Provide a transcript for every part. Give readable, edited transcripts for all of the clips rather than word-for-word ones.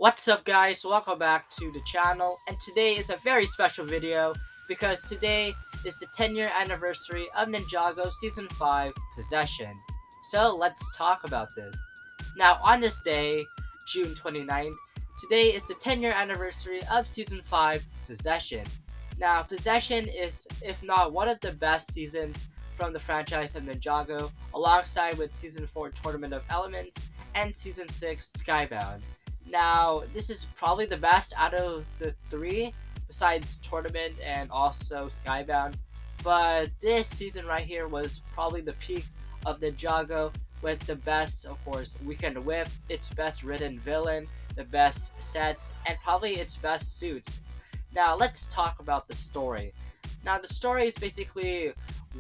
What's up guys, welcome back to the channel, and today is a very special video because today is the 10-year anniversary of Ninjago Season 5 Possession. So let's talk about this. Now on this day, June 29th, today is the 10-year anniversary of Season 5 Possession. Now Possession is, if not one of the best seasons from the franchise of Ninjago, alongside with Season 4 Tournament of Elements and Season 6 Skybound. Now, this is probably the best out of the three, besides Tournament and also Skybound. But this season right here was probably the peak of Ninjago, with the best, of course, Weekend Whip, its best written villain, the best sets, and probably its best suits. Now, let's talk about the story. Now, the story is basically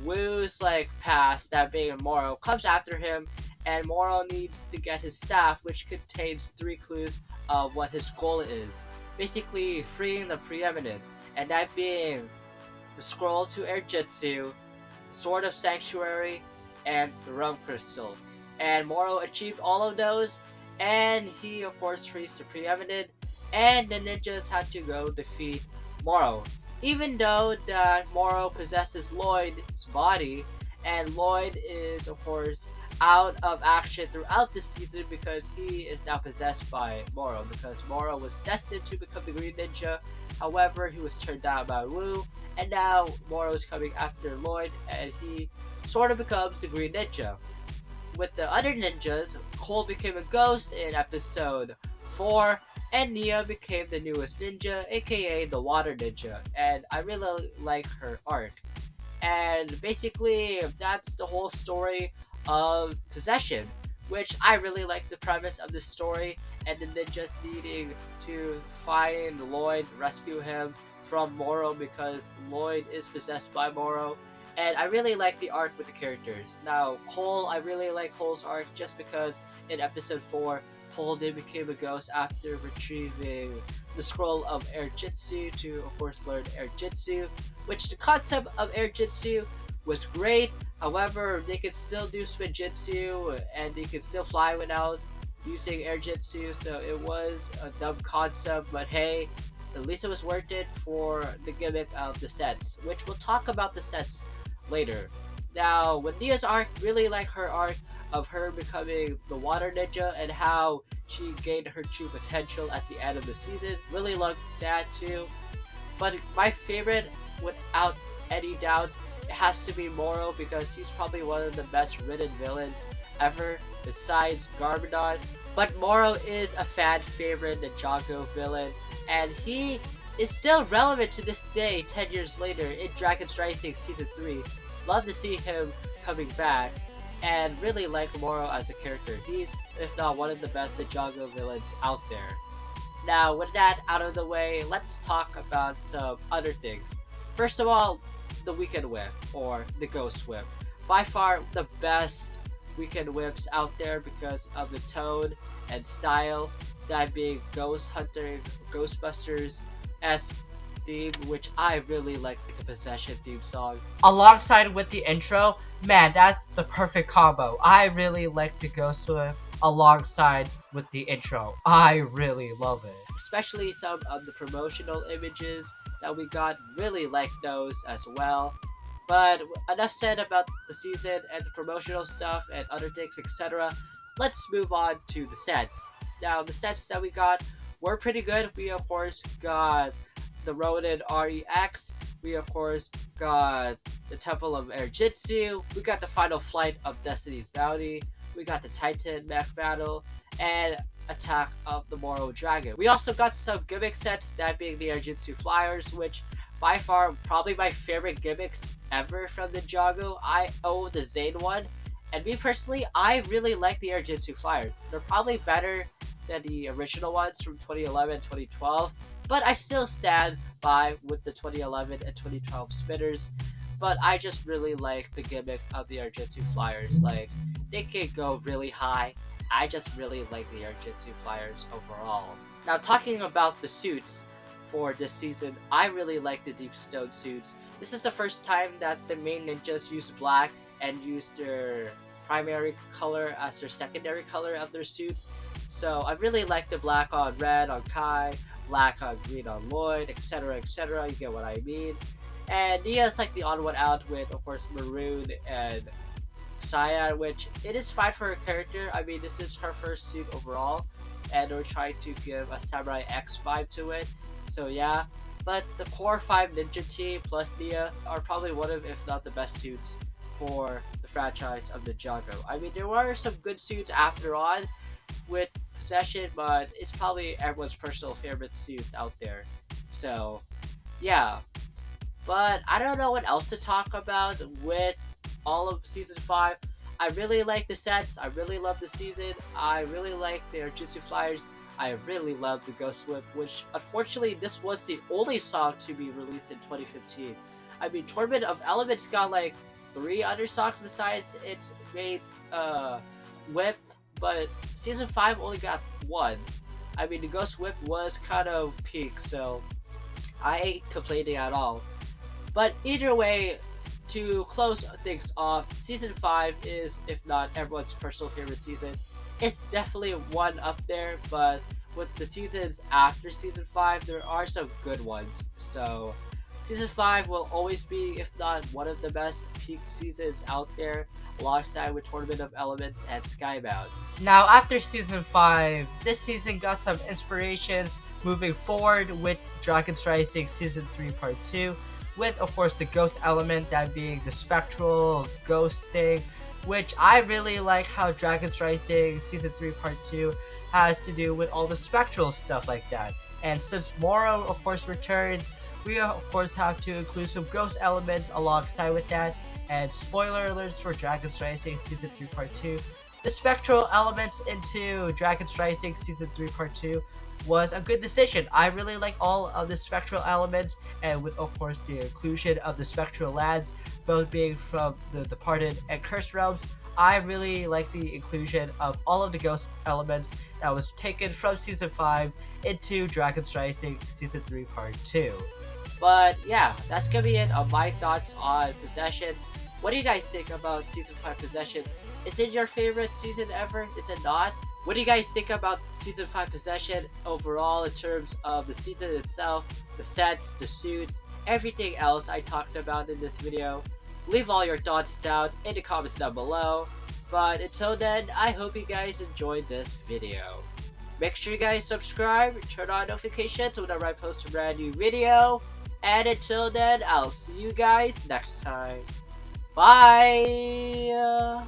Wu's past, that being Moro, comes after him, and Moro needs to get his staff, which contains three clues of what his goal is. Basically, freeing the preeminent, and that being the scroll to Air Jitsu, the Sword of Sanctuary, and the Rum Crystal. And Moro achieved all of those, and he of course frees the preeminent, and the ninjas had to go defeat Moro. Even though that Moro possesses Lloyd's body, and Lloyd is of course out of action throughout the season because he is now possessed by Moro, because Moro was destined to become the Green Ninja. However, he was turned down by Wu, and now Moro is coming after Lloyd, and he sort of becomes the Green Ninja. With the other ninjas, Cole became a ghost in episode 4, and Nia became the newest ninja, aka the Water Ninja, and I really like her arc. And basically, that's the whole story of Possession, which I really like the premise of the story, and the ninjas needing to find Lloyd, rescue him from Moro because Lloyd is possessed by Moro. And I really like the arc with the characters. Now, Cole, I really like Cole's arc just because in episode 4, Cole did become a ghost after retrieving the scroll of Air Jitsu to, of course, learn Air Jitsu, which the concept of Air Jitsu was great. However, they could still do Spin Jitsu and they could still fly without using Air Jitsu, so it was a dumb concept, but hey, at least it was worth it for the gimmick of the sets, which we'll talk about the sets later. Now, with Nia's arc, really like her arc of her becoming the Water Ninja and how she gained her true potential at the end of the season. Really loved that too. But my favorite, without any doubt, it has to be Moro because he's probably one of the best written villains ever, besides Garmadon. But Moro is a fan favorite Ninjago villain, and he is still relevant to this day, 10 years later, in Dragon's Rising Season 3. Love to see him coming back, and really like Moro as a character. He's, if not one of the best Ninjago villains out there. Now, with that out of the way, let's talk about some other things. First of all, the Weekend Whip, or the Ghost Whip. By far the best Weekend Whips out there because of the tone and style, that being Ghost Hunter, Ghostbusters esque theme, which I really like the Possession theme song. Alongside with the intro, man, that's the perfect combo. I really like the Ghost Whip alongside with the intro. I really love it. Especially some of the promotional images that we got, really like those as well. But enough said about the season and the promotional stuff and other things, etc. Let's move on to the sets. Now, the sets that we got were pretty good. We, of course, got the Ronin REX. We, of course, got the Temple of Air Jitsu. We got the Final Flight of Destiny's Bounty. We got the Titan Mech Battle. And Attack of the Moro Dragon. We also got some gimmick sets, that being the Air Jitsu Flyers, which by far probably my favorite gimmicks ever from Ninjago. I own the Zane one, and me personally, I really like the Air Jitsu Flyers. They're probably better than the original ones from 2011 and 2012, but I still stand by with the 2011 and 2012 spinners. But I just really like the gimmick of the Air Jitsu Flyers. Like, they can go really high. I just really like the Air Jitsu Flyers overall. Now, talking about the suits for this season, I really like the Deep Stone suits. This is the first time that the main ninjas use black and use their primary color as their secondary color of their suits. So I really like the black on red on Kai, black on green on Lloyd, etc., etc. You get what I mean. And Nia's like the odd one out with, of course, maroon and Saya, which it is fine for her character. I mean, this is her first suit overall, and we're trying to give a Samurai X vibe to it. So yeah, but the core 5 ninja team plus Nia are probably one of, if not the best suits for the franchise of Ninjago. I mean, there were some good suits after on with Possession, but it's probably everyone's personal favorite suits out there. So yeah, but I don't know what else to talk about with all of season 5. I really like the sets. I really love the season. I really like their Jutsu Flyers. I really love the Ghost Whip, which unfortunately this was the only song to be released in 2015. I mean, Tournament of Elements got like 3 other songs besides its main whip, but season 5 only got 1. I mean, the Ghost Whip was kind of peak, so I ain't complaining at all. But either way, to close things off, season 5 is, if not everyone's personal favorite season. It's definitely one up there, but with the seasons after season 5, there are some good ones. So, season 5 will always be, if not one of the best peak seasons out there, alongside with Tournament of Elements and Skybound. Now, after season 5, this season got some inspirations moving forward with Dragon's Rising Season 3 Part 2, with of course the ghost element, that being the spectral ghosting, which I really like how Dragon's Rising Season 3 Part 2 has to do with all the spectral stuff like that. And since Moro of course returned, we of course have to include some ghost elements alongside with that. And spoiler alerts for Dragon's Rising Season 3 Part 2, the spectral elements into Dragon's Rising Season 3 Part 2 was a good decision. I really like all of the spectral elements, and with of course the inclusion of the spectral lads, both being from the Departed and Cursed realms. I really like the inclusion of all of the ghost elements that was taken from Season 5 into Dragon's Rising Season 3 Part 2. But yeah, that's gonna be it on my thoughts on Possession. What do you guys think about Season 5 Possession? Is it your favorite season ever? Is it not? What do you guys think about Season 5 Possession overall in terms of the season itself, the sets, the suits, everything else I talked about in this video? Leave all your thoughts down in the comments down below. But until then, I hope you guys enjoyed this video. Make sure you guys subscribe, turn on notifications whenever I post a brand new video. And until then, I'll see you guys next time. Bye!